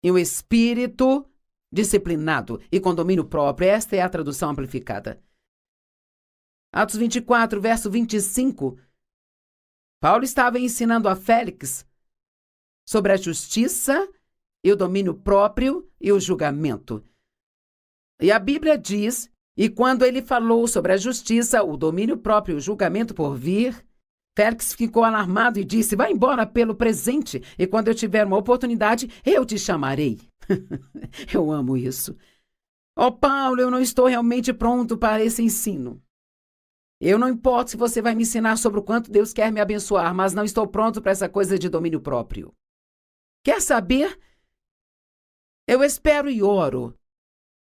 e um espírito disciplinado e com domínio próprio. Esta é a tradução amplificada. Atos 24, verso 25. Paulo estava ensinando a Félix sobre a justiça e o domínio próprio e o julgamento. E a Bíblia diz, e quando ele falou sobre a justiça, o domínio próprio e o julgamento por vir, Félix ficou alarmado e disse, vá embora pelo presente, e quando eu tiver uma oportunidade, eu te chamarei. Eu amo isso. Oh, Paulo, eu não estou realmente pronto para esse ensino. Eu não importo se você vai me ensinar sobre o quanto Deus quer me abençoar, mas não estou pronto para essa coisa de domínio próprio. Quer saber? Eu espero e oro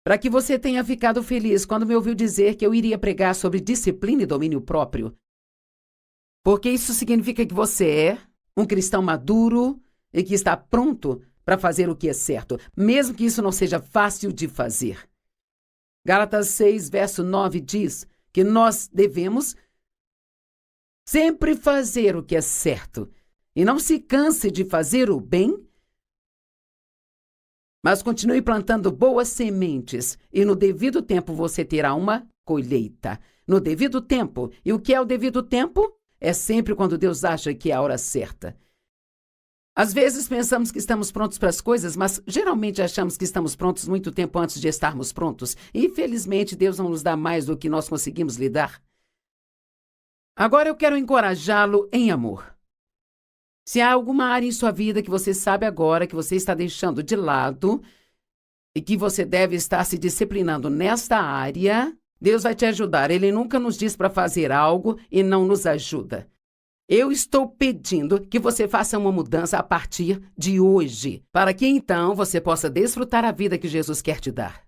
para que você tenha ficado feliz quando me ouviu dizer que eu iria pregar sobre disciplina e domínio próprio. Porque isso significa que você é um cristão maduro e que está pronto para fazer o que é certo, mesmo que isso não seja fácil de fazer. Gálatas 6, verso 9 diz que nós devemos sempre fazer o que é certo e não se canse de fazer o bem, mas continue plantando boas sementes e no devido tempo você terá uma colheita. No devido tempo. E o que é o devido tempo? É sempre quando Deus acha que é a hora certa. Às vezes pensamos que estamos prontos para as coisas, mas geralmente achamos que estamos prontos muito tempo antes de estarmos prontos. E, infelizmente, Deus não nos dá mais do que nós conseguimos lhe dar. Agora eu quero encorajá-lo em amor. Se há alguma área em sua vida que você sabe agora que você está deixando de lado e que você deve estar se disciplinando nesta área, Deus vai te ajudar. Ele nunca nos diz para fazer algo e não nos ajuda. Eu estou pedindo que você faça uma mudança a partir de hoje, para que então você possa desfrutar a vida que Jesus quer te dar.